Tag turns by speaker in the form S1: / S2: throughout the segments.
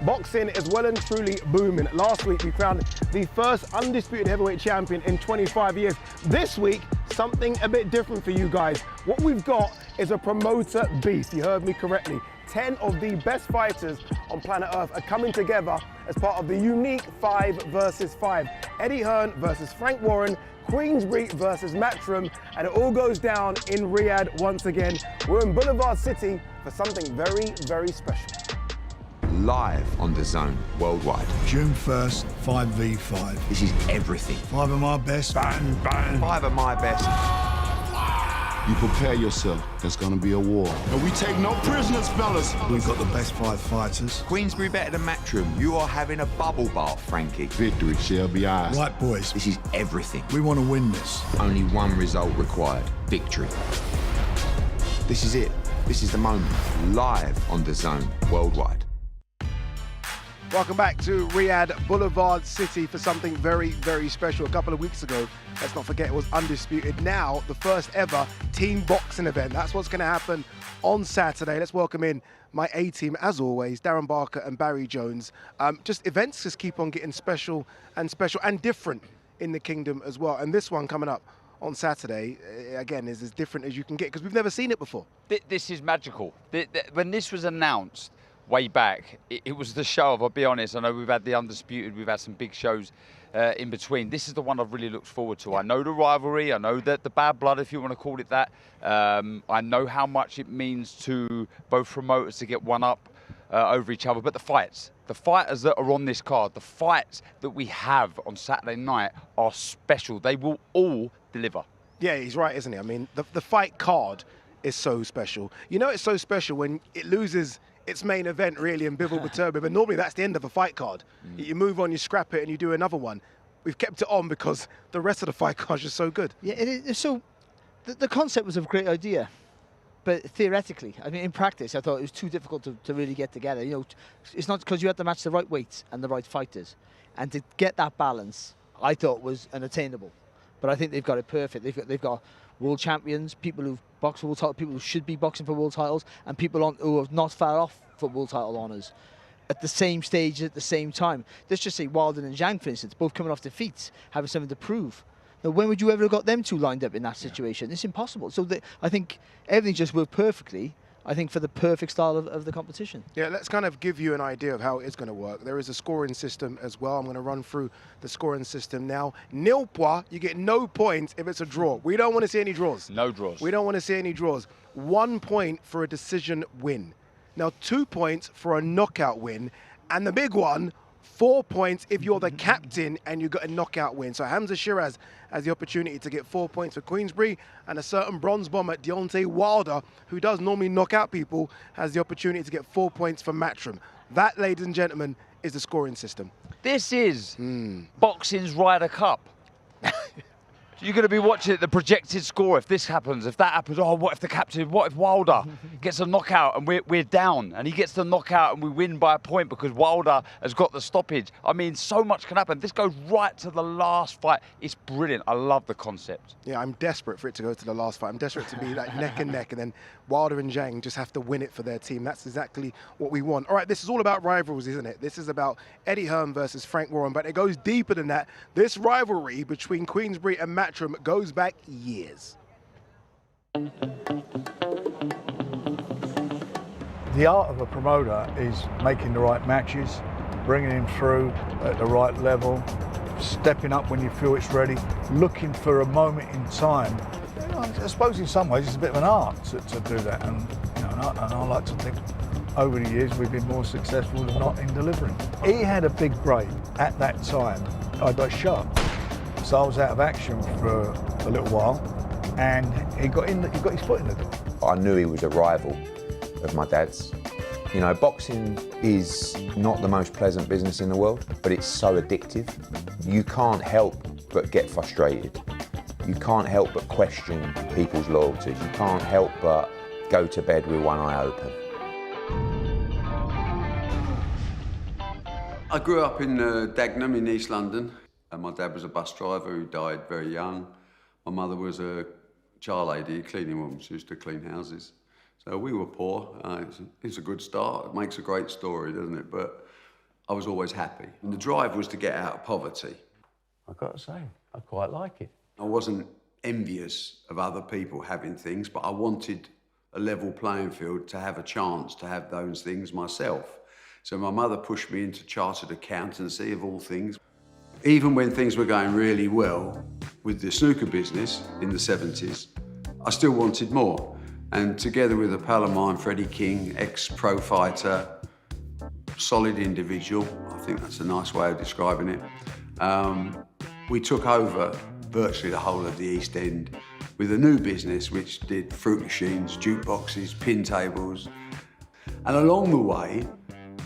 S1: Boxing is well and truly booming. Last week we crowned the first undisputed heavyweight champion in 25 years. This week, something a bit different for you guys. What we've got is a promoter beast. You heard me correctly. 10 of the best fighters on planet Earth are coming together as part of the unique 5 versus 5. Eddie Hearn versus Frank Warren, Queensberry versus MATCHROOM, and it all goes down in Riyadh once again. We're in Boulevard City for something very, very special.
S2: Live on DAZN worldwide.
S3: June 1st, 5v5.
S2: This is everything.
S3: 5 of my best. Bang, bang.
S2: 5 of my best.
S4: You prepare yourself. There's gonna be a war. And we take no prisoners, fellas.
S3: We've got the best 5 fighters.
S2: Queensberry better than MATCHROOM. You are having a bubble bath, Frankie.
S4: Victory shall be ours.
S3: Right, boys.
S2: This is everything.
S3: We want to win this.
S2: Only one result required. Victory. This is it. This is the moment. Live on DAZN worldwide.
S1: Welcome back to Riyadh Boulevard City for something very, very special. A couple of weeks ago, let's not forget, it was undisputed. Now, the first ever team boxing event. That's what's going to happen on Saturday. Let's welcome in my A-team, as always, Darren Barker and Barry Jones. Events just keep on getting special and different in the kingdom as well. And this one coming up on Saturday, again, is as different as you can get because we've never seen it before.
S5: This is magical. When this was announced, way back, it was the show of, I'll be honest, I know we've had the Undisputed, we've had some big shows in between. This is the one I've really looked forward to. Yeah. I know the rivalry, I know that the bad blood, if you want to call it that. I know how much it means to both promoters to get one up over each other, but the fighters that are on this card, the fights that we have on Saturday night are special. They will all deliver.
S1: Yeah, he's right, isn't he? I mean, the fight card is so special. You know, it's so special when it loses its main event, really, in Bivol Baturbia, but normally that's the end of a fight card. You move on, you scrap it, and you do another one. We've kept it on because the rest of the fight cards are so good.
S6: Yeah, it is. So the concept was a great idea, but theoretically, I mean, in practice, I thought it was too difficult to really get together. You know, it's not because you had to match the right weights and the right fighters, and to get that balance, I thought was unattainable. But I think they've got it perfect. They've got world champions, people who've boxed for world titles, people who should be boxing for world titles, and people who are not far off for world title honours at the same stage at the same time. Let's just say Wilder and Zhang, for instance, both coming off defeats, having something to prove. Now, when would you ever have got them two lined up in that situation? It's impossible. So I think everything just worked perfectly, I think, for the perfect style of the competition.
S1: Yeah, let's kind of give you an idea of how it's going to work. There is a scoring system as well. I'm going to run through the scoring system now. Nil points, you get no points if it's a draw. We don't want to see any draws.
S5: No draws.
S1: We don't want to see any draws. 1 point for a decision win. Now, 2 points for a knockout win. And the big one, 4 points if you're the captain and you got a knockout win. So Hamza Shiraz has the opportunity to get 4 points for Queensberry, and a certain bronze bomber, Deontay Wilder, who does normally knock out people, has the opportunity to get 4 points for MATCHROOM. That, ladies and gentlemen, is the scoring system.
S5: This is boxing's Ryder Cup. You're going to be watching the projected score. If this happens, if that happens, oh, what if the captain, what if Wilder gets a knockout and we're down, and he gets the knockout and we win by a point because Wilder has got the stoppage? I mean, so much can happen. This goes right to the last fight. It's brilliant. I love the concept.
S1: Yeah, I'm desperate for it to go to the last fight. I'm desperate to be like neck and neck, and then Wilder and Zhang just have to win it for their team. That's exactly what we want. All right, this is all about rivals, isn't it? This is about Eddie Hearn versus Frank Warren, but it goes deeper than that. This rivalry between Queensberry and MATCHROOM goes back years.
S3: The art of a promoter is making the right matches, bringing him through at the right level, stepping up when you feel it's ready, looking for a moment in time. You know, I suppose in some ways it's a bit of an art to do that, and, you know, and I like to think over the years we've been more successful than not in delivering. He had a big break at that time. I got shot, so I was out of action for a little while, and he got his foot in the door.
S2: I knew he was a rival of my dad's. You know, boxing is not the most pleasant business in the world, but it's so addictive. You can't help but get frustrated. You can't help but question people's loyalties. You can't help but go to bed with one eye open.
S7: I grew up in Dagenham in East London. My dad was a bus driver who died very young. My mother was a char lady, a cleaning woman. She used to clean houses. So we were poor. It's a good start. It makes a great story, doesn't it? But I was always happy. And the drive was to get out of poverty.
S8: I've got to say, I quite like it.
S7: I wasn't envious of other people having things, but I wanted a level playing field to have a chance to have those things myself. So my mother pushed me into chartered accountancy, of all things. Even when things were going really well with the snooker business in the 70s, I still wanted more. And together with a pal of mine, Freddie King, ex-pro fighter, solid individual, I think that's a nice way of describing it, we took over virtually the whole of the East End with a new business which did fruit machines, jukeboxes, pin tables. And along the way,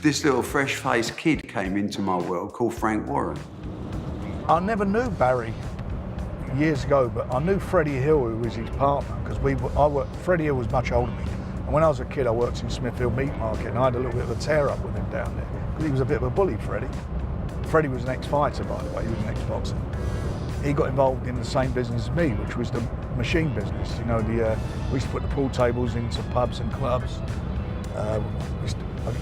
S7: this little fresh-faced kid came into my world called Frank Warren.
S3: I never knew Barry years ago, but I knew Freddie Hill, who was his partner, because Freddie Hill was much older than me. And when I was a kid, I worked in Smithfield Meat Market, and I had a little bit of a tear-up with him down there, because he was a bit of a bully, Freddie. Freddie was an ex-fighter, by the way, he was an ex-boxer. He got involved in the same business as me, which was the machine business. You know, we used to put the pool tables into pubs and clubs.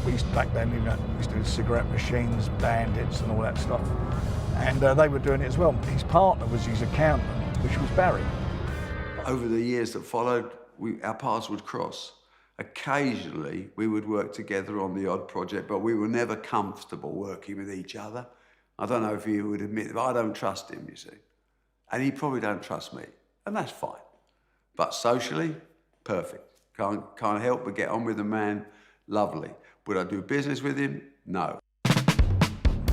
S3: We used to, back then, you know, we used to do cigarette machines, bandits and all that stuff. And they were doing it as well. His partner was his accountant, which was Barry.
S7: Over the years that followed, our paths would cross. Occasionally, we would work together on the odd project, but we were never comfortable working with each other. I don't know if he would admit it, but I don't trust him, you see. And he probably don't trust me, and that's fine. But socially, perfect. Can't help but get on with the man, lovely. Would I do business with him? No.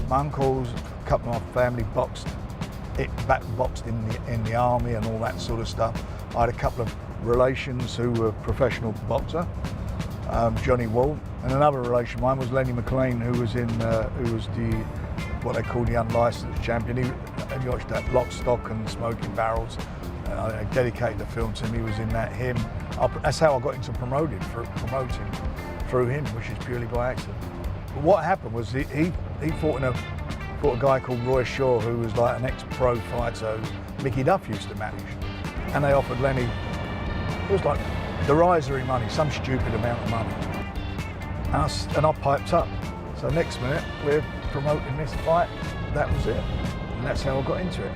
S3: My uncles, a couple of my family boxed in the army and all that sort of stuff. I had a couple of relations who were professional boxer, Johnny Wall, and another relation of mine was Lenny McLean, who was what they call the unlicensed champion. He watched that Lock, Stock and Smoking Barrels. I dedicated the film to him. He was in that hymn. That's how I got into promoting through him, which is purely by accident. But what happened was he fought a guy called Roy Shaw, who was like an ex-pro fighter who Mickey Duff used to manage. And they offered Lenny, it was like derisory money, some stupid amount of money. And I piped up. So next minute, we're promoting this fight. That was it. And that's how I got into it.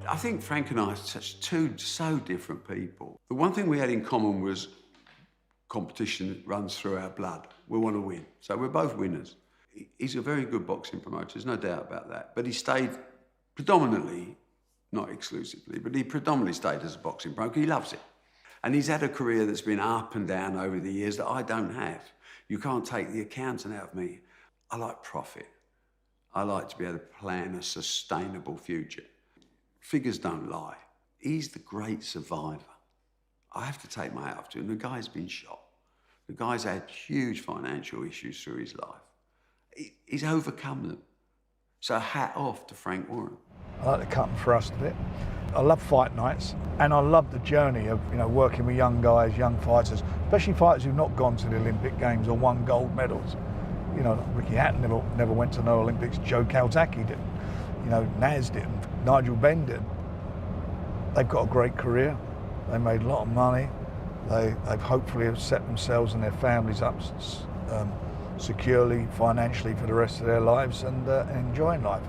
S7: I think Frank and I are two so different people. The one thing we had in common was competition that runs through our blood. We want to win. So we're both winners. He's a very good boxing promoter, there's no doubt about that. But he stayed predominantly, not exclusively, but he predominantly stayed as a boxing promoter. He loves it. And he's had a career that's been up and down over the years that I don't have. You can't take the accountant out of me. I like profit. I like to be able to plan a sustainable future. Figures don't lie. He's the great survivor. I have to take my hat off to him. The guy's been shot. The guy's had huge financial issues through his life. He's overcome them. So hat off to Frank Warren.
S3: I like the cut and thrust of it. I love fight nights, and I love the journey of working with young guys, young fighters, especially fighters who've not gone to the Olympic Games or won gold medals. You know, Ricky Hatton never went to no Olympics. Joe Calzaghe didn't. You know, Naz didn't. Nigel Benn didn't. They've got a great career. They made a lot of money. They've hopefully set themselves and their families up securely, financially for the rest of their lives and enjoying life.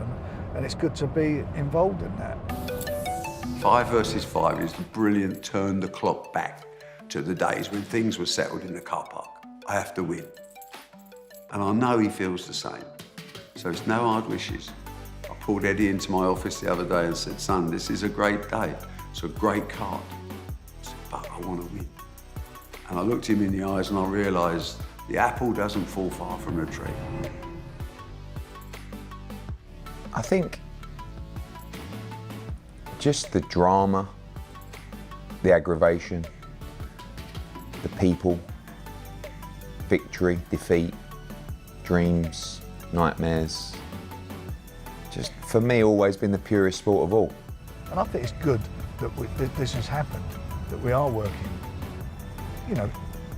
S3: And it's good to be involved in that.
S7: 5 versus 5 is the brilliant turn the clock back to the days when things were settled in the car park. I have to win. And I know he feels the same. So it's no hard wishes. I pulled Eddie into my office the other day and said, son, this is a great day. It's a great card. I said, but I want to win. And I looked him in the eyes and I realised the apple doesn't fall far from the tree.
S2: I think just the drama, the aggravation, the people, victory, defeat, dreams, nightmares, just for me always been the purest sport of all.
S3: And I think it's good that this has happened, that we are working,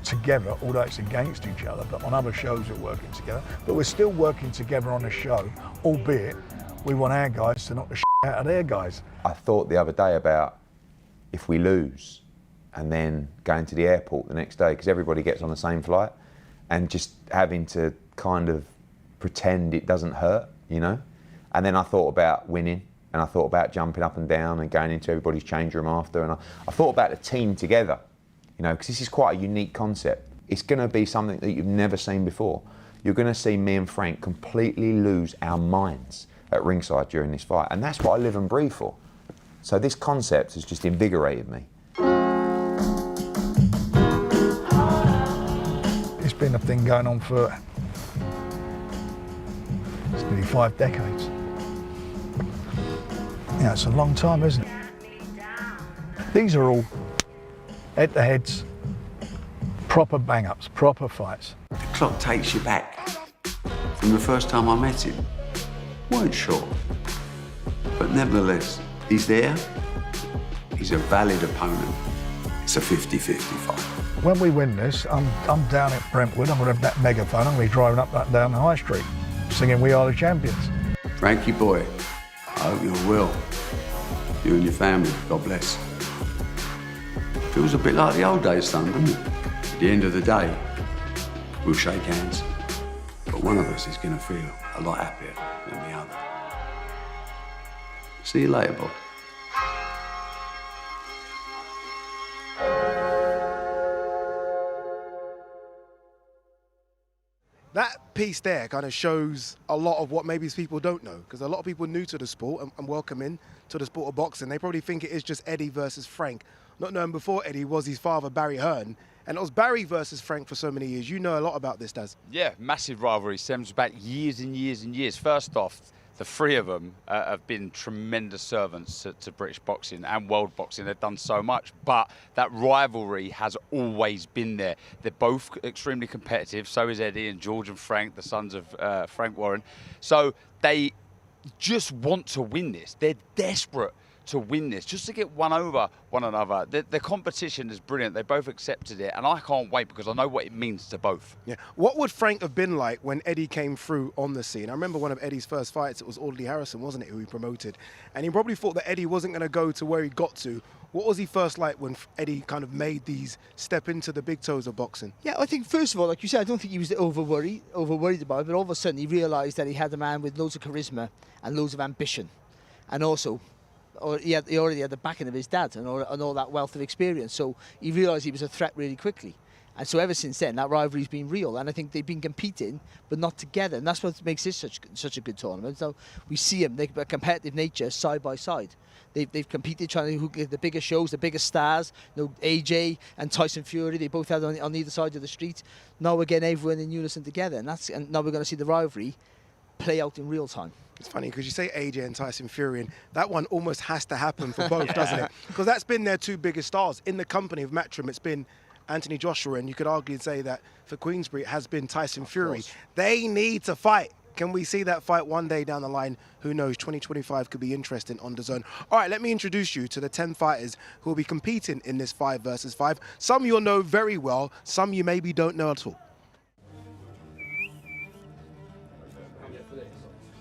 S3: together, although it's against each other, but on other shows we're working together. But we're still working together on a show, albeit we want our guys to knock the shit out of their guys.
S2: I thought the other day about if we lose and then going to the airport the next day, because everybody gets on the same flight, and just having to kind of pretend it doesn't hurt, you know? And then I thought about winning, and I thought about jumping up and down and going into everybody's change room after, and I thought about the team together, you know, because this is quite a unique concept. It's going to be something that you've never seen before. You're going to see me and Frank completely lose our minds at ringside during this fight, and that's what I live and breathe for. So this concept has just invigorated me.
S3: It's been a thing going on for it's nearly 5 decades. Yeah, it's a long time, isn't it? These are all head-to-heads, proper bang-ups, proper fights.
S7: The clock takes you back from the first time I met him. Weren't sure, but nevertheless, he's there. He's a valid opponent. It's a 50-50 fight.
S3: When we win this, I'm down at Brentwood, I'm gonna have that megaphone, I'm gonna be driving up that down the high street, singing We Are the Champions.
S7: Frankie boy, I hope you're well. You and your family, God bless. Feels a bit like the old days, son, doesn't it? At the end of the day, we'll shake hands, but one of us is gonna feel a lot happier than the other. See you later, Bob.
S1: That piece there kind of shows a lot of what maybe people don't know, because a lot of people new to the sport and welcome in to the sport of boxing, they probably think it is just Eddie versus Frank. Not knowing before Eddie was his father, Barry Hearn, and it was Barry versus Frank for so many years. You know a lot about this, Daz.
S5: Yeah, massive rivalry, stems back years and years and years. First off, the three of them have been tremendous servants to British boxing and world boxing. They've done so much, but that rivalry has always been there. They're both extremely competitive. So is Eddie and George and Frank, the sons of Frank Warren. So they just want to win this. They're desperate to win this, just to get one over one another. The competition is brilliant. They both accepted it, and I can't wait because I know what it means to both.
S1: Yeah. What would Frank have been like when Eddie came through on the scene? I remember one of Eddie's first fights, it was Audley Harrison, wasn't it, who he promoted? And he probably thought that Eddie wasn't going to go to where he got to. What was he first like when Eddie kind of made these step into the big toes of boxing?
S6: Yeah, I think first of all, like you said, I don't think he was over worried about it, but all of a sudden he realised that he had a man with loads of charisma and loads of ambition, and also he already had the backing of his dad and all that wealth of experience. So he realised he was a threat really quickly. And so ever since then, that rivalry's been real. And I think they've been competing, but not together. And that's what makes this such a good tournament. So we see them, they've got competitive nature side by side. They've competed trying to get the biggest shows, the biggest stars. You know, AJ and Tyson Fury, they both had on either side of the street. Now we're getting everyone in unison together. And now we're going to see the rivalry play out in real time.
S1: It's funny because you say AJ and Tyson Fury, and that one almost has to happen for both, doesn't it? Because that's been their two biggest stars. In the company of Matchroom, it's been Anthony Joshua, and you could argue and say that for Queensberry, it has been Tyson Fury. They need to fight. Can we see that fight one day down the line? Who knows? 2025 could be interesting on DAZN. All right, let me introduce you to the 10 fighters who will be competing in this 5 versus 5. Some you'll know very well, some you maybe don't know at all.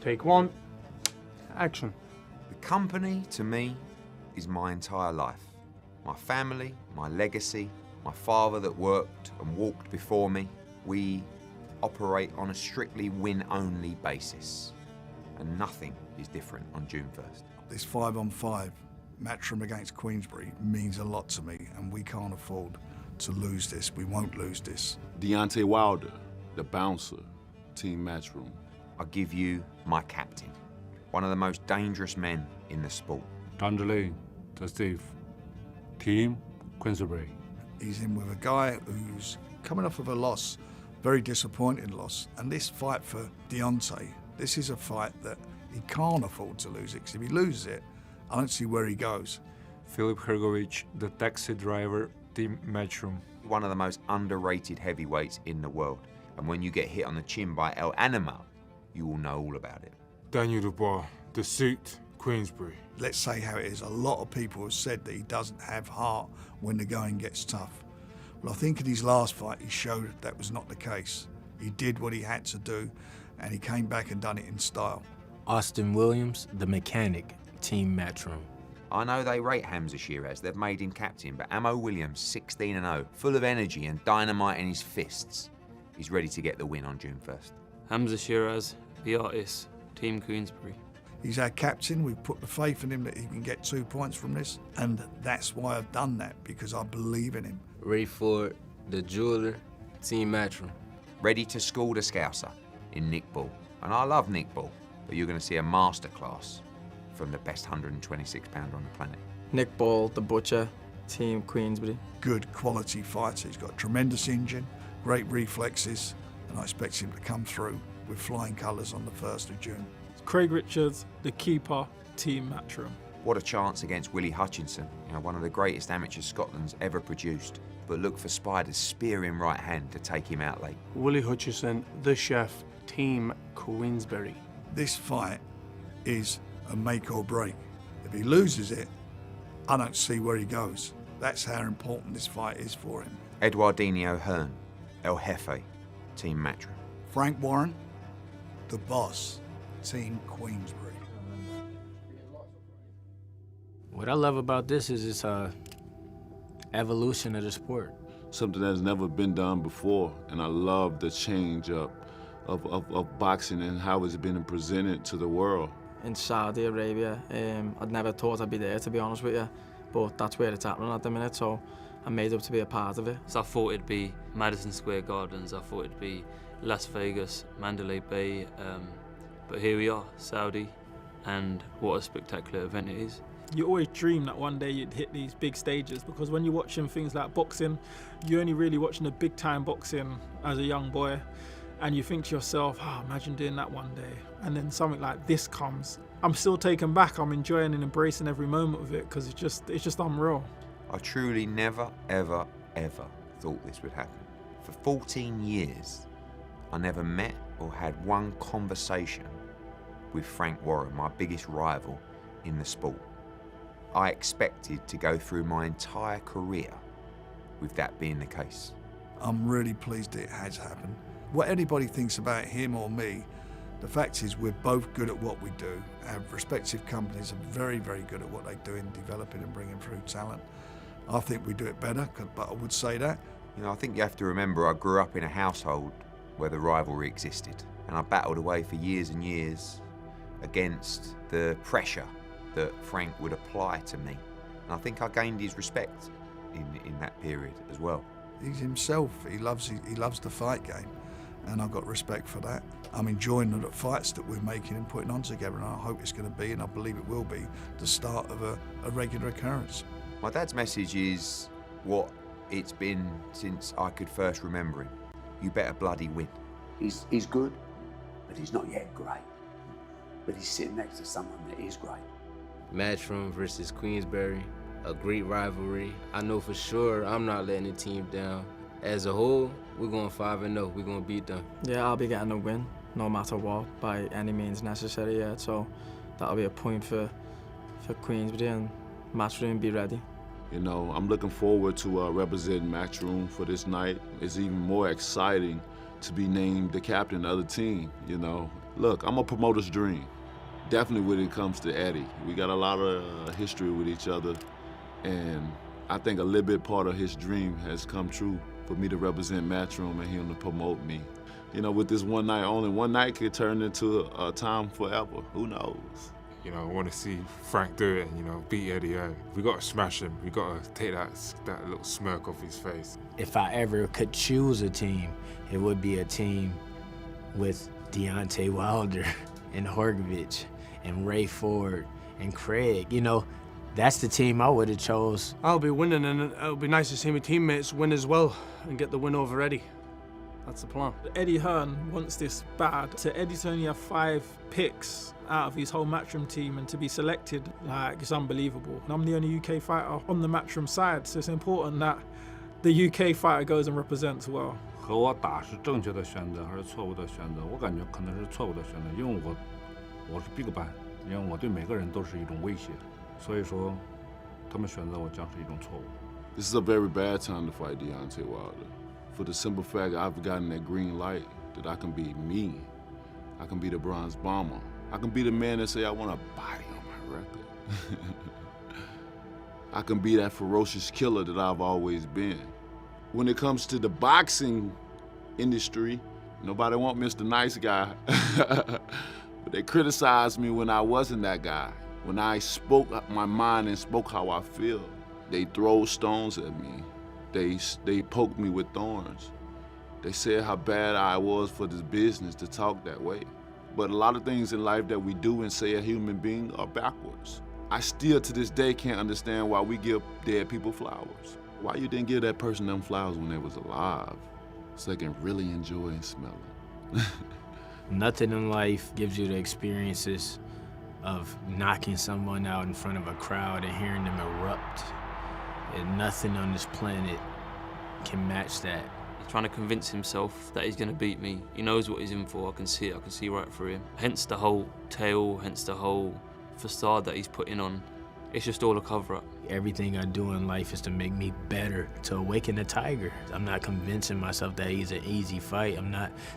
S9: Take one. Action.
S2: The company, to me, is my entire life. My family, my legacy, my father that worked and walked before me. We operate on a strictly win-only basis, and nothing is different on June 1st.
S3: This 5-on-5 Matchroom against Queensberry means a lot to me, and we can't afford to lose this. We won't lose this.
S4: Deontay Wilder, the bouncer, Team Matchroom.
S2: I give you my captain, one of the most dangerous men in the sport.
S9: ZHILEI ZHANG, Team Queensberry.
S3: He's in with a guy who's coming off of a loss, very disappointing loss. And this fight for Deontay, this is a fight that he can't afford to lose it, because if he loses it, I don't see where he goes.
S9: Filip Hrgovic, the taxi driver, Team Matchroom.
S2: One of the most underrated heavyweights in the world. And when you get hit on the chin by El Animal, you will know all about it.
S9: Daniel Dubois, the suit, Queensberry.
S3: Let's say how it is. A lot of people have said that he doesn't have heart when the going gets tough. Well, I think in his last fight, he showed that was not the case. He did what he had to do, and he came back and done it in style.
S10: Austin Williams, the mechanic, Team Matchroom.
S2: I know they rate Hamza Shiraz, they've made him captain, but Ammo Williams, 16-0, full of energy and dynamite in his fists. He's ready to get the win on June 1st.
S11: Hamza Shiraz, the artist, Team Queensberry.
S3: He's our captain. We've put the faith in him that he can get 2 points from this, and that's why I've done that, because I believe in him.
S10: Ray Ford, the jeweler, Team MATCHROOM.
S2: Ready to school the Scouser in nickball. And I love nickball, but you're going to see a masterclass from the best 126-pounder on the planet.
S12: Nick Ball, the butcher, Team Queensberry.
S3: Good quality fighter. He's got a tremendous engine, great reflexes, and I expect him to come through with flying colours on the 1st of June.
S13: Craig Richards, the keeper, Team MATCHROOM.
S2: What a chance against Willie Hutchinson, one of the greatest amateurs Scotland's ever produced. But look for Spider's spearing right hand to take him out late.
S14: Willie Hutchinson, the chef, Team Queensberry.
S3: This fight is a make or break. If he loses it, I don't see where he goes. That's how important this fight is for him.
S2: Eduardinho Hearn, El Jefe, Team MATCHROOM.
S3: Frank Warren, the boss, Team Queensberry.
S10: What I love about this is it's a evolution of the sport.
S15: Something that's never been done before, and I love the change up of boxing and how it's been presented to the world.
S12: In Saudi Arabia, I'd never thought I'd be there, to be honest with you, but that's where it's happening at the minute, so I'm made up to be a part of it.
S11: So I thought it'd be Madison Square Gardens, I thought it'd be Las Vegas, Mandalay Bay, but here we are, Saudi, and what a spectacular event it is.
S13: You always dream that one day you'd hit these big stages, because when you're watching things like boxing, you're only really watching the big time boxing as a young boy, and you think to yourself, imagine doing that one day. And then something like this comes. I'm still taken back. I'm enjoying and embracing every moment of it, because it's just unreal.
S2: I truly never, ever, ever thought this would happen. For 14 years, I never met or had one conversation with Frank Warren, my biggest rival in the sport. I expected to go through my entire career with that being the case.
S3: I'm really pleased it has happened. What anybody thinks about him or me, the fact is we're both good at what we do. Our respective companies are very, very good at what they do in developing and bringing through talent. I think we do it better, but I would say that.
S2: I think you have to remember I grew up in a household where the rivalry existed, and I battled away for years and years against the pressure that Frank would apply to me. And I think I gained his respect in that period as well.
S3: He's himself. He loves the fight game, and I've got respect for that. I'm enjoying the fights that we're making and putting on together, and I hope it's going to be, and I believe it will be, the start of a regular occurrence.
S2: My dad's message is what it's been since I could first remember him. You better bloody win.
S7: He's good, but he's not yet great. But he's sitting next to someone that is great.
S10: MATCHROOM versus Queensberry, a great rivalry. I know for sure I'm not letting the team down. As a whole, we're going 5-0. We're going to beat them.
S12: Yeah, I'll be getting a win, no matter what, by any means necessary, yeah. So that'll be a point for Queensberry, and MATCHROOM be ready.
S15: I'm looking forward to representing MATCHROOM for this night. It's even more exciting to be named the captain of the team, Look, I'm a promoter's dream. Definitely when it comes to Eddie. We got a lot of history with each other, and I think a little bit part of his dream has come true for me to represent MATCHROOM and him to promote me. With this one night only, one night could turn into a time forever. Who knows?
S9: I want to see Frank do it and, beat Eddie out. We got to smash him. We got to take that little smirk off his face.
S10: If I ever could choose a team, it would be a team with Deontay Wilder and Horgovich and Ray Ford and Craig. That's the team I would have chose.
S14: I'll be winning, and it'll be nice to see my teammates win as well and get the win over Eddie. That's the plan.
S13: Eddie Hearn wants this bad. So Eddie's only have 5 picks out of his whole MATCHROOM team, and to be selected, it's unbelievable. And I'm the only UK fighter on the MATCHROOM side, so it's important that the UK fighter goes and represents well.
S16: 和我打是正确的选择还是错误的选择？我感觉可能是错误的选择，因为我是 Big Bang， 因为我对每个人都是一种威胁，所以说他们选择我将是一种错误。
S15: This is a very bad time to fight Deontay Wilder. For the simple fact I've gotten that green light that I can be me. I can be the bronze bomber. I can be the man that say I want a body on my record. I can be that ferocious killer that I've always been. When it comes to the boxing industry, Nobody want Mr. Nice Guy. But they criticized me when I wasn't that guy. When I spoke my mind and spoke how I feel. They throw stones at me. They poked me with thorns. They said how bad I was for this business to talk that way. But a lot of things in life that we do and say a human being are backwards. I still to this day can't understand why we give dead people flowers. Why you didn't give that person them flowers when they was alive so they can really enjoy and smell them.
S10: Nothing in life gives you the experiences of knocking someone out in front of a crowd and hearing them erupt. And nothing on this planet can match that.
S11: He's trying to convince himself that he's going to beat me. He knows what he's in for. I can see it. I can see right through him. Hence the whole tale, hence the whole facade that he's putting on. It's just all a cover-up.
S10: Everything I do in life is to make me better, to awaken the tiger. I'm not convincing myself that he's an easy fight.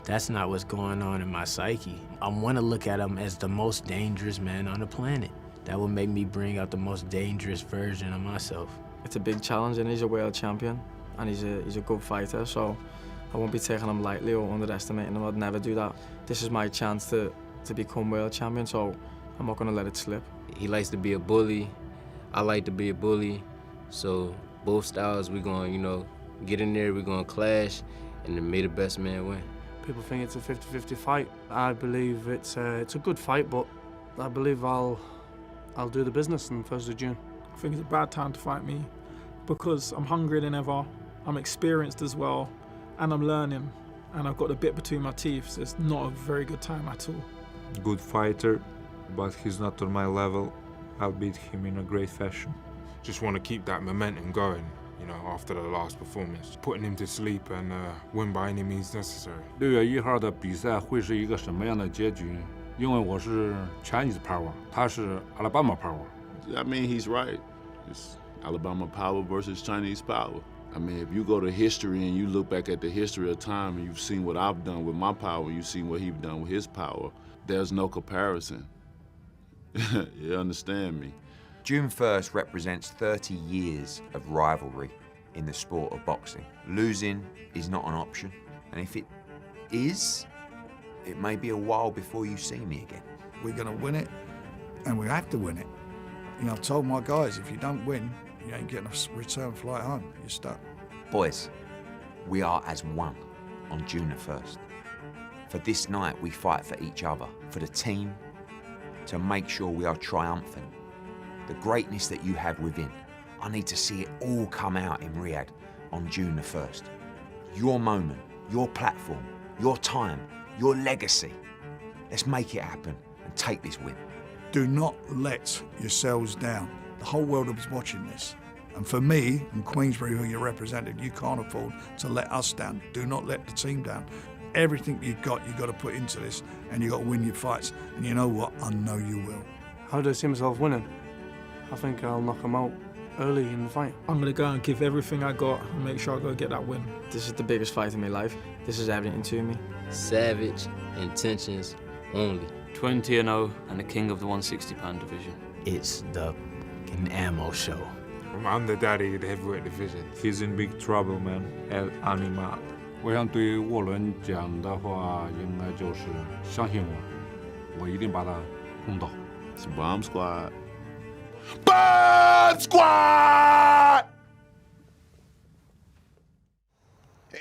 S10: That's not what's going on in my psyche. I want to look at him as the most dangerous man on the planet. That will make me bring out the most dangerous version of myself.
S12: It's a big challenge, and he's a world champion, and he's a good fighter, so I won't be taking him lightly or underestimating him. I'd never do that. This is my chance to become world champion, so I'm not going to let it slip.
S17: He likes to be a bully. I like to be a bully. So both styles, we're going to, get in there, we're going to clash, and then may the best man win.
S14: People think it's a 50-50 fight. I believe it's a good fight, but I believe I'll do the business on the 1st of June.
S13: I think it's a bad time to fight me because I'm hungrier than ever, I'm experienced as well, and I'm learning, and I've got the bit between my teeth, so it's not a very good time at all.
S9: Good fighter, but he's not on my level. I'll beat him in a great fashion. Just want to keep that momentum going, after the last performance. Putting him to sleep and win by any means necessary.
S16: 6月1号的比赛会是一个什么样的结局？因为我是 Chinese power， 他是 Alabama power。
S15: I mean, he's right. It's Alabama power versus Chinese power. I mean, if you go to history and you look back at the history of time and you've seen what I've done with my power, you've seen what he's done with his power, there's no comparison. You understand me?
S2: June 1st represents 30 years of rivalry in the sport of boxing. Losing is not an option, and if it is, it may be a while before you see me again.
S3: We're going to win it, and we have to win it. I've told my guys, if you don't win, you ain't getting a return flight home. You're stuck.
S2: Boys, we are as one on June the 1st. For this night, we fight for each other, for the team, to make sure we are triumphant. The greatness that you have within, I need to see it all come out in Riyadh on June the 1st. Your moment, your platform, your time, your legacy. Let's make it happen and take this win.
S3: Do not let yourselves down. The whole world is watching this. And for me and Queensberry, who you're representing, you can't afford to let us down. Do not let the team down. Everything you've got to put into this, and you've got to win your fights. And you know what? I know you will.
S14: How do I see myself winning? I think I'll knock him out early in the fight.
S13: I'm going to go and give everything I got and make sure I go get that win.
S12: This is the biggest fight in my life. This is everything to me.
S17: Savage intentions only.
S11: 20-0 and the king of the 160-pound division.
S10: It's the ammo show.
S9: I'm the daddy of the heavyweight division. He's in big trouble, man. El Anima.
S16: 我想对沃伦讲的话，应该就是相信我，我一定把他弄倒。
S15: It's Bomb Squad.
S1: Bomb Squad!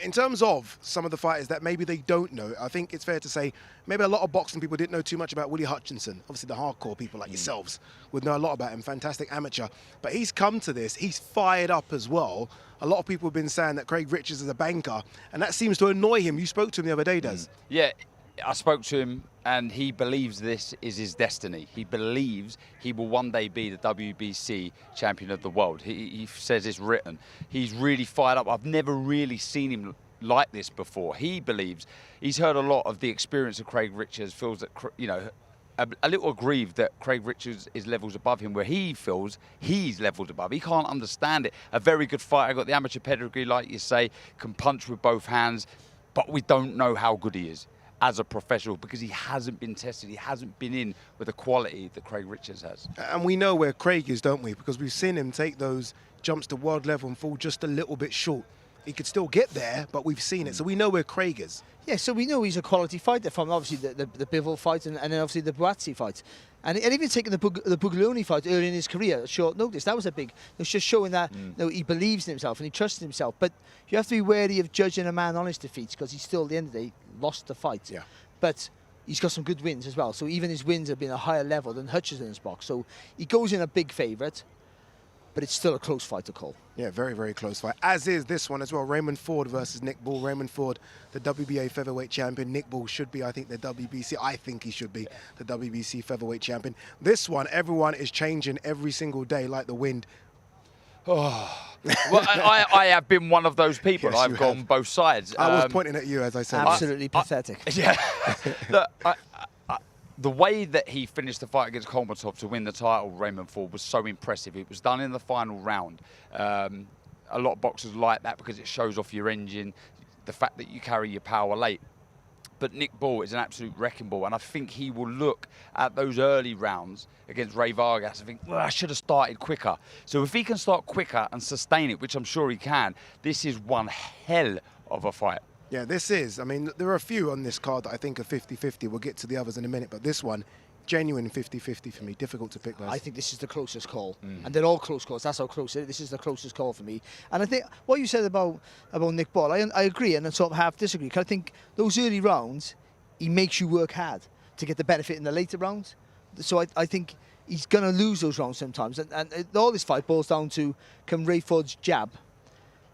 S1: In terms of some of the fighters that maybe they don't know, I think it's fair to say maybe a lot of boxing people didn't know too much about Willie Hutchinson. Obviously the hardcore people like yourselves would know a lot about him, fantastic amateur. But he's come to this, he's fired up as well. A lot of people have been saying that Craig Richards is a banker, and that seems to annoy him. You spoke to him the other day, Daz.
S5: Yeah, I spoke to him, and he believes this is his destiny. He believes he will one day be the WBC champion of the world. He says it's written. He's really fired up. I've never really seen him like this before. He believes, he's heard a lot of the experience of Craig Richards, feels that, a little aggrieved that Craig Richards is levels above him, where he feels he's levels above. He can't understand it. A very good fighter, got the amateur pedigree, like you say, can punch with both hands, but we don't know how good he is as a professional because he hasn't been tested. He hasn't been in with the quality that Craig Richards has.
S1: And we know where Craig is, don't we? Because we've seen him take those jumps to world level and fall just a little bit short. he could still get there, but we've seen it, so we know where Craig is.
S6: Yeah, so we know he's a quality fighter from obviously the Bivol fight and then obviously the Buatsi fight. And even taking the Buglioni fight early in his career at short notice, that was a big, it was just showing that he believes in himself and he trusts in himself. But you have to be wary of judging a man on his defeats because he's still, at the end of the day, lost the fight.
S1: Yeah.
S6: But he's got some good wins as well. So even his wins have been a higher level than Hutchinson's box. So he goes in a big favourite, but it's still a close fight to call.
S1: Yeah, very, very close fight. As is this one as well. Raymond Ford versus Nick Ball. Raymond Ford, the WBA featherweight champion. Nick Ball should be, I think, the WBC. I think he should be the WBC featherweight champion. This one, everyone is changing every single day like the wind.
S5: Oh. Well, I have been one of those people.
S1: Yes,
S5: I've gone both sides.
S1: I was pointing at you as I said.
S6: Absolutely pathetic.
S5: Yeah. Look, the way that he finished the fight against Kolmatov to win the title, Raymond Ford, was so impressive. It was done in the final round. A lot of boxers like that because it shows off your engine, the fact that you carry your power late. But Nick Ball is an absolute wrecking ball, and I think he will look at those early rounds against Ray Vargas and think, well, I should have started quicker. So if he can start quicker and sustain it, which I'm sure he can, this is one hell of a fight.
S1: Yeah, this is. I mean, there are a few on this card that I think are 50-50. We'll get to the others in a minute, but this one, genuine 50-50 for me. Difficult to pick those.
S6: I think this is the closest call. And they're all close calls. That's how close it is. This is the closest call for me. And I think what you said about Nick Ball, I agree and I sort of half disagree. Because I think those early rounds, he makes you work hard to get the benefit in the later rounds. So I think he's going to lose those rounds sometimes. And all this fight boils down to, can Ray Ford's jab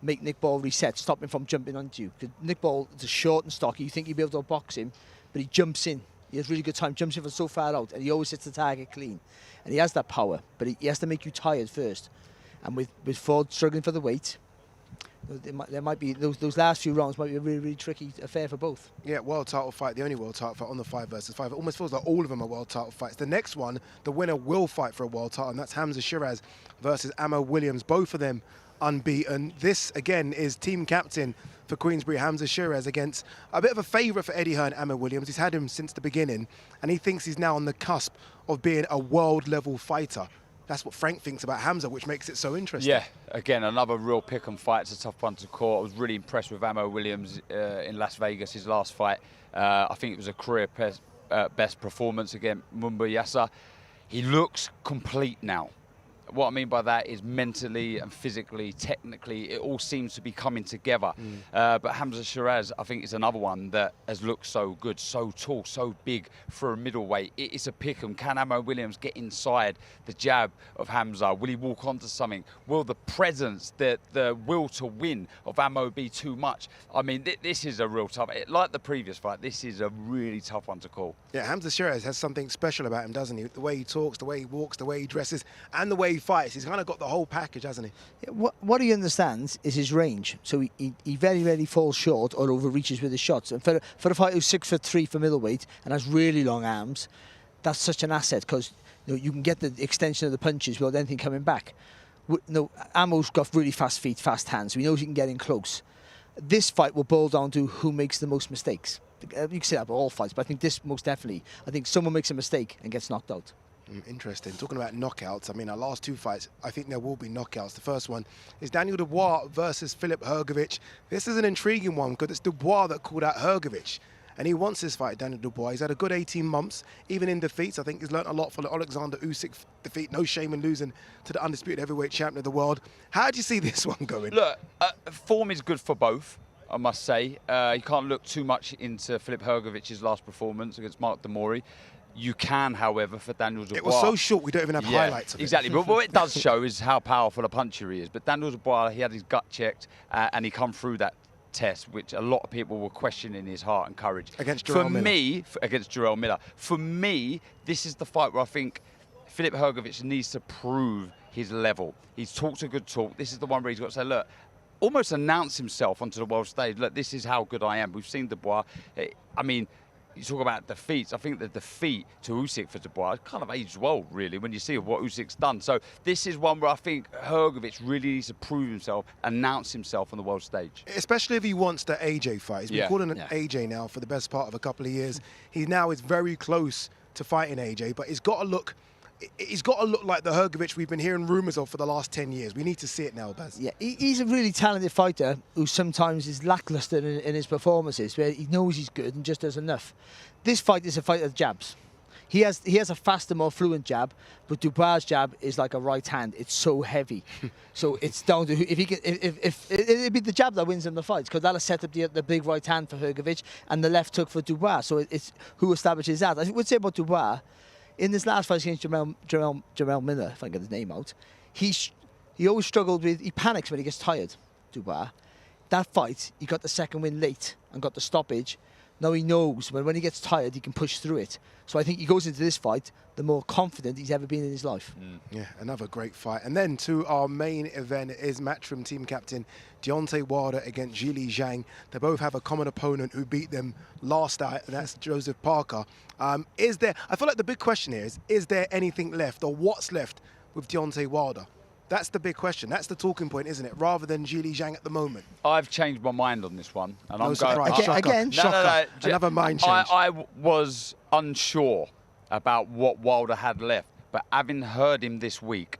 S6: make Nick Ball reset, stop him from jumping onto you? Because Nick Ball is short and stocky. You think you'll be able to box him, but he jumps in. He has really good time, jumps in from so far out, and he always hits the target clean. And he has that power, but he has to make you tired first. And with Ford struggling for the weight, there might be those last few rounds might be a really, really tricky affair for both.
S1: Yeah, world title fight, the only world title fight on the 5 versus 5. It almost feels like all of them are world title fights. The next one, the winner will fight for a world title, and that's Hamza Shiraz versus Ammo Williams. Both of them unbeaten. This, again, is team captain for Queensberry, Hamza Shiraz, against a bit of a favourite for Eddie Hearn, Ammo Williams. He's had him since the beginning, and he thinks he's now on the cusp of being a world-level fighter. That's what Frank thinks about Hamza, which makes it so interesting.
S5: Yeah, again, another real pick and fight. It's a tough one to call. I was really impressed with Ammo Williams in Las Vegas, his last fight. I think it was a career best performance against Mumba Yasa. He looks complete now. What I mean by that is mentally and physically, technically, it all seems to be coming together. But Hamza Shiraz, I think, is another one that has looked so good, so tall, so big for a middleweight. It's a pick 'em. Can Ammo Williams get inside the jab of Hamza? Will he walk onto something? Will the presence, the will to win of Ammo be too much? I mean, this is a real tough, like the previous fight, this is a really tough one to call.
S1: Yeah, Hamza Shiraz has something special about him, doesn't he? The way he talks, the way he walks, the way he dresses, and the way he fights. He's kind of got the whole package, hasn't he?
S6: Yeah, what he understands is his range. So he very rarely falls short or overreaches with his shots. And for a fighter who's 6'3" for middleweight and has really long arms, that's such an asset because you can get the extension of the punches without anything coming back. Ammo's got really fast feet, fast hands, so he knows he can get in close. This fight will boil down to who makes the most mistakes. You can say that about all fights, but I think this most definitely. I think someone makes a mistake and gets knocked out.
S1: Interesting. Talking about knockouts, I mean, our last two fights, I think there will be knockouts. The first one is Daniel Dubois versus Filip Hrgovic. This is an intriguing one because it's Dubois that called out Hrgovic. And he wants this fight, Daniel Dubois. He's had a good 18 months, even in defeats. I think he's learnt a lot from the Alexander Usyk defeat. No shame in losing to the undisputed heavyweight champion of the world. How do you see this one going?
S5: Look, form is good for both, I must say. You can't look too much into Filip Hrgovic's last performance against Mark Demori. You can, however, for Daniel Dubois.
S1: It was so short, we don't even have highlights of it.
S5: Exactly, but what it does show is how powerful a puncher he is. But Daniel Dubois, he had his gut checked, and he come through that test, which a lot of people were questioning his heart and courage.
S1: Against Jarrell Miller.
S5: Against Jarrell Miller. For me, this is the fight where I think Filip Hrgovic needs to prove his level. He's talked a good talk. This is the one where he's got to say, look, almost announce himself onto the world stage. Look, this is how good I am. We've seen Dubois. I mean, you talk about defeats. I think the defeat to Usyk for Dubois kind of aged well, really, when you see what Usyk's done. So this is one where I think Hrgovic really needs to prove himself, announce himself on the world stage.
S1: Especially if he wants the AJ fight. He's been calling an AJ now for the best part of a couple of years. He now is very close to fighting AJ, but he's got to look he's got to look like the Hrgovic we've been hearing rumours of for the last 10 years. We need to see it now, Baz.
S6: Yeah, he's a really talented fighter who sometimes is lacklustre in his performances, where he knows he's good and just does enough. This fight is a fight of jabs. He has a faster, more fluent jab, but Dubois' jab is like a right hand. It's so heavy, so it's down to if he can. If it'd be the jab that wins him the fights, because that'll set up the big right hand for Hrgovic and the left hook for Dubois. So it's who establishes that. I would say about Dubois, in this last fight against Jamel Miller, if I can get his name out, he always struggled with. He panics when he gets tired. Dubois, that fight he got the second win late and got the stoppage. Now he knows when he gets tired, he can push through it. So I think he goes into this fight the more confident he's ever been in his life.
S1: Yeah, another great fight. And then to our main event is Matchroom team captain Deontay Wilder against ZHILEI ZHANG. They both have a common opponent who beat them last out, and that's Joseph Parker. I feel like the big question here is there anything left, or what's left with Deontay Wilder? That's the big question. That's the talking point, isn't it? Rather than ZHILEI ZHANG at the moment.
S5: I've changed my mind on this one. And
S1: No surprise. Again?
S5: No.
S1: Another mind change.
S5: I was unsure about what Wilder had left, but having heard him this week,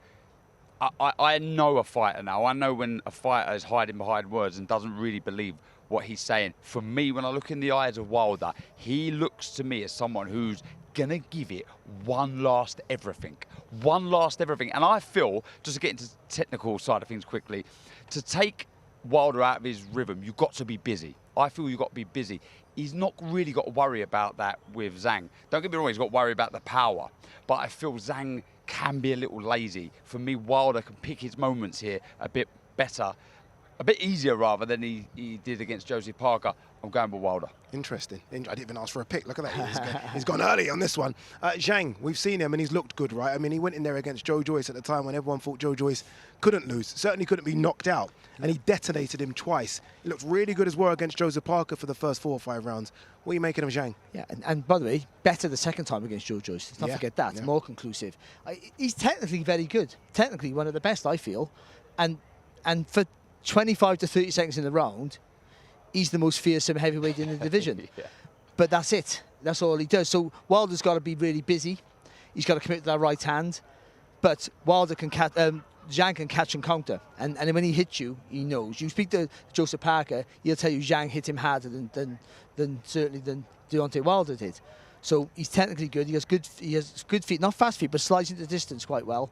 S5: I know a fighter now. I know when a fighter is hiding behind words and doesn't really believe what he's saying. For me, when I look in the eyes of Wilder, he looks to me as someone who's going to give it one last everything. One last everything. And I feel, just to get into the technical side of things quickly, to take Wilder out of his rhythm, you've got to be busy. I feel you've got to be busy. He's not really got to worry about that with Zhang. Don't get me wrong, he's got to worry about the power. But I feel Zhang can be a little lazy. For me, Wilder can pick his moments here a bit better, a bit easier rather than he did against Joseph Parker. I'm going with Wilder.
S1: Interesting. I didn't even ask for a pick. Look at that. He's gone early on this one. Zhang, we've seen him and he's looked good, right? I mean, he went in there against Joe Joyce at the time when everyone thought Joe Joyce couldn't lose, certainly couldn't be knocked out. And he detonated him twice. He looked really good as well against Joseph Parker for the first 4 or 5 rounds. What are you making of Zhang?
S6: Yeah, and by the way, better the second time against Joe Joyce. Let's not forget that.
S1: Yeah.
S6: More conclusive. He's technically very good. Technically one of the best, I feel. And for 25 to 30 seconds in the round, he's the most fearsome heavyweight in the division.
S5: Yeah.
S6: But that's it. That's all he does. So Wilder's got to be really busy. He's got to commit to that right hand. But Wilder can catch, Zhang can catch and counter. And when he hits you, he knows. You speak to Joseph Parker, he'll tell you Zhang hit him harder than Deontay Wilder did. So he's technically good. He has good feet, not fast feet, but slides into distance quite well.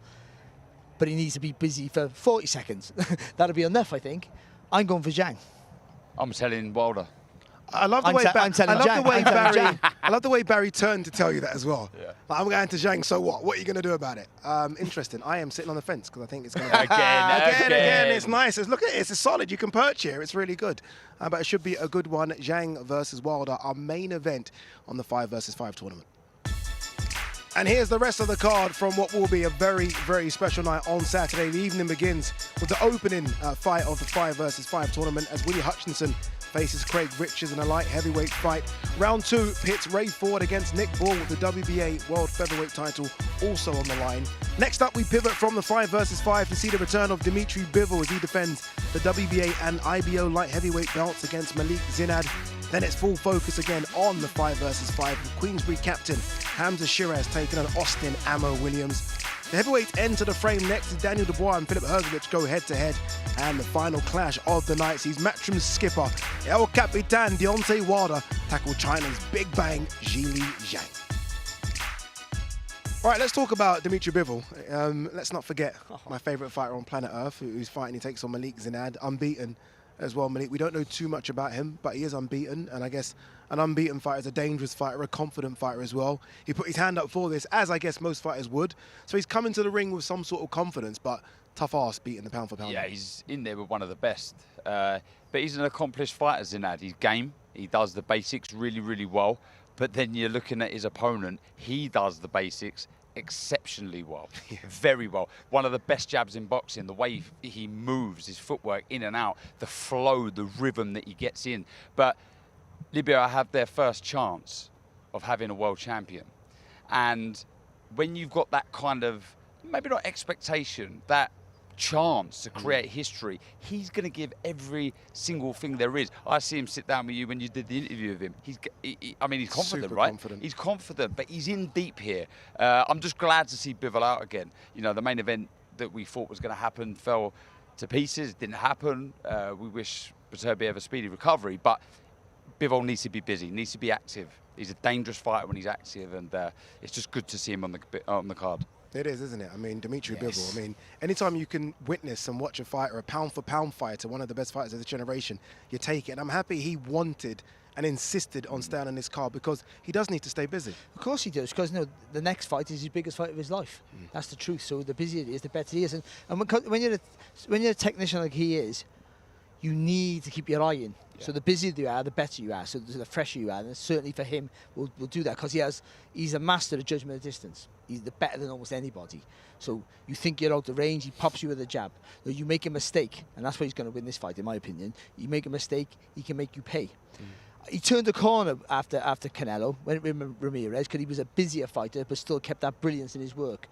S6: But he needs to be busy for 40 seconds. That'll be enough, I think. I'm going for Zhang.
S5: I'm telling Wilder.
S1: I love the way Barry turned to tell you that as well.
S5: Yeah.
S1: Like, I'm going to Zhang, so what? What are you going to do about it? Interesting. I am sitting on the fence because I think it's going to be... Again. It's nice. Look at it. It's solid. You can perch here. It's really good. But it should be a good one. Zhang versus Wilder, our main event on the 5 versus 5 tournament. And here's the rest of the card from what will be a very, very special night on Saturday. The evening begins with the opening fight of the 5 versus 5 tournament as Willie Hutchinson faces Craig Richards in a light heavyweight fight. Round 2 pits Ray Ford against Nick Ball with the WBA World Featherweight title also on the line. Next up, we pivot from the 5 versus 5 to see the return of Dimitri Bivol as he defends the WBA and IBO light heavyweight belts against Malik Zinad. Then it's full focus again on the 5 versus 5 with Queensberry captain Hamza Shiraz taking on Austin Ammo Williams. The heavyweights enter the frame next as Daniel Dubois and Philip Hrgovic go head-to-head. And the final clash of the night sees Matchroom's skipper, El Capitan Deontay Wilder, tackle China's Big Bang ZHILEI ZHANG. All right, let's talk about Dimitri Bivol. Let's not forget my favourite fighter on planet Earth, who's fighting. He takes on Malik Zinad, unbeaten as well. Malik, we don't know too much about him, but he is unbeaten, and I guess an unbeaten fighter is a dangerous fighter, a confident fighter as well. He put his hand up for this, as I guess most fighters would. So he's come into the ring with some sort of confidence, but tough ass beating the pound for pound.
S5: Yeah, he's in there with one of the best. But he's an accomplished fighter, Zinad. He's game. He does the basics really, really well. But then you're looking at his opponent. He does the basics exceptionally well, very well. One of the best jabs in boxing, the way he moves, his footwork in and out, the flow, the rhythm that he gets in. But Libya have their first chance of having a world champion. And when you've got that kind of, maybe not expectation, that chance to create history, he's going to give every single thing there is. I see him sit down with you when you did the interview with him. I mean, he's confident,
S1: Super
S5: right?
S1: confident.
S5: He's confident, but he's in deep here. I'm just glad to see Bivol out again. You know, the main event that we thought was going to happen fell to pieces. Didn't happen. We wish Biterbi have a speedy recovery, but Bivol needs to be busy, needs to be active. He's a dangerous fighter when he's active, and it's just good to see him on the card.
S1: It is, isn't it? I mean, Dimitri Bivol, I mean, anytime you can witness and watch a fighter, a pound-for-pound fighter, one of the best fighters of the generation, you take it. And I'm happy he wanted and insisted on staying on this card because he does need to stay busy.
S6: Of course he does, because the next fight is his biggest fight of his life. That's the truth. So the busier it is, the better he is. And when you're a technician like he is, you need to keep your eye in. Yeah. So the busier you are, the better you are. So the fresher you are, and certainly for him, we'll do that because he's a master of judgment of distance. He's better than almost anybody. So you think you're out of range, he pops you with a jab. You make a mistake, and that's why he's going to win this fight, in my opinion. You make a mistake, he can make you pay. He turned the corner after Canelo, went with Ramirez, because he was a busier fighter, but still kept that brilliance in his work.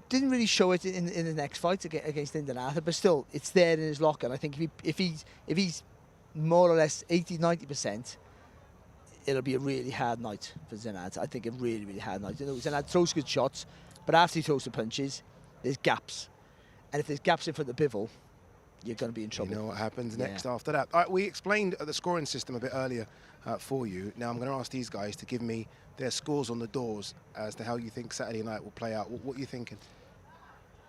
S6: Didn't really show it in the next fight against Lyndon Arthur, but still, it's there in his locker. And I think if he's more or less 80–90%, it'll be a really hard night for Zenad. I think a really, really hard night. You know, Zenad throws good shots, but after he throws the punches, there's gaps. And if there's gaps in front of Bivol, you're going to be in trouble.
S1: You know what happens next after that. All right, we explained the scoring system a bit earlier for you. Now I'm going to ask these guys to give me their scores on the doors as to how you think Saturday night will play out. What are you thinking?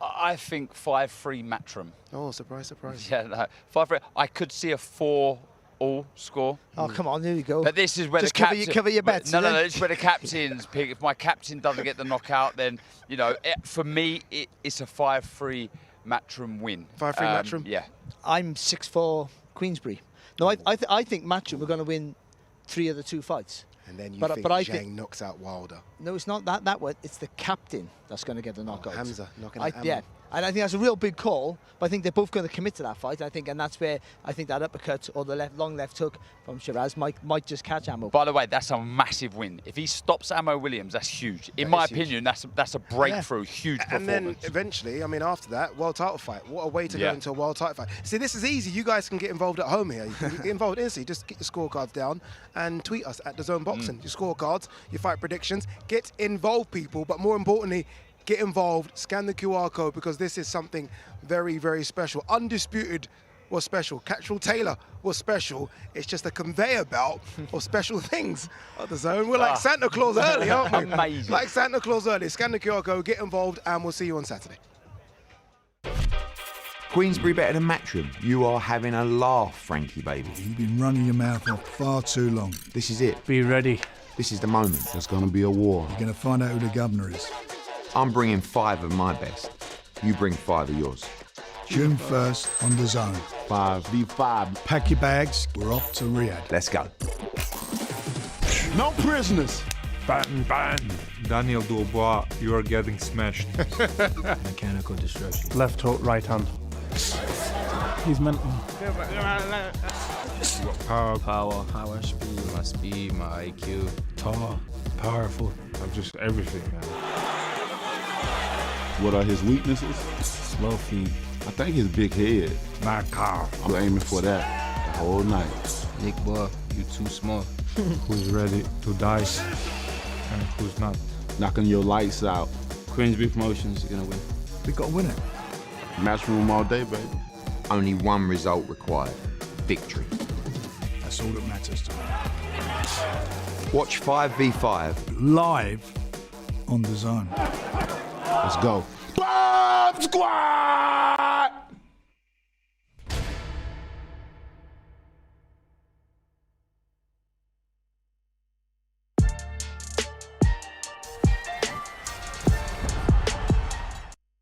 S5: I think 5-3 Matchroom.
S1: Oh, surprise, surprise.
S5: Yeah, no, 5-3. I could see a 4-all score.
S6: Oh, come on, here we go.
S5: But this is where
S6: just
S5: the captain...
S6: cover your bets.
S5: No, this is where the captain's pick. If my captain doesn't get the knockout, then, you know, for me, it's a 5-3 Matchroom win.
S1: 5-3 Matchroom?
S5: Yeah.
S6: I'm 6-4 Queensberry. No, I think Matchroom are going to win 3 of the 2 fights.
S1: And then you think Zhang knocks out Wilder.
S6: No, it's not that one. It's the captain that's going to get the knockout.
S1: Hamza knocking out Hamza.
S6: Yeah, and I think that's a real big call. But I think they're both going to commit to that fight. I think, and that's where I think that uppercut or the long left hook from Shiraz might just catch Ammo.
S5: By the way, that's a massive win. If he stops Ammo Williams, that's huge. In my opinion, that's a breakthrough, huge performance.
S1: And then eventually, I mean, after that, world title fight. What a way to go into a world title fight. See, this is easy. You guys can get involved at home here. You can get involved instantly. Just get your scorecards down and tweet us at DAZN Boxing. Your scorecards, your fight predictions. Get involved, people. But more importantly, get involved. Scan the QR code because this is something very, very special. Undisputed was special. Catchall Taylor was special. It's just a conveyor belt of special things at the zone. We're like Santa Claus early, aren't we?
S5: Amazing.
S1: Like Santa Claus early. Scan the QR code, get involved, and we'll see you on Saturday.
S2: Queensberry better than Matchroom. You are having a laugh, Frankie, baby.
S3: You've been running your mouth off far too long.
S2: This is it.
S14: Be ready.
S2: This is the moment.
S4: There's going to be a war.
S3: You're going to find out who the governor is.
S2: I'm bringing 5 of my best. You bring 5 of yours.
S3: June 1st on DAZN.
S4: 5v5.
S3: Pack your bags. We're off to Riyadh.
S2: Let's go.
S4: No prisoners.
S9: Ban. Daniel Dubois, you are getting smashed.
S10: Mechanical destruction.
S14: Left hook, right hand.
S13: He's mental.
S10: Power, speed, my IQ.
S9: Tall, powerful, just everything, man.
S4: What are his weaknesses?
S10: Slow feet.
S4: I think his big head.
S9: My car.
S4: I'm aiming for that the whole night.
S10: Nick boy, you too small.
S9: Who's ready to dice and who's not.
S4: Knocking your lights out.
S11: Queensberry Promotions, you're going to win.
S3: We've got to win it.
S4: Matchroom all day, baby.
S2: Only one result required. Victory.
S3: That's all that matters to me.
S2: Watch 5v5
S3: live on DAZN.
S4: Let's go. Bob Squad!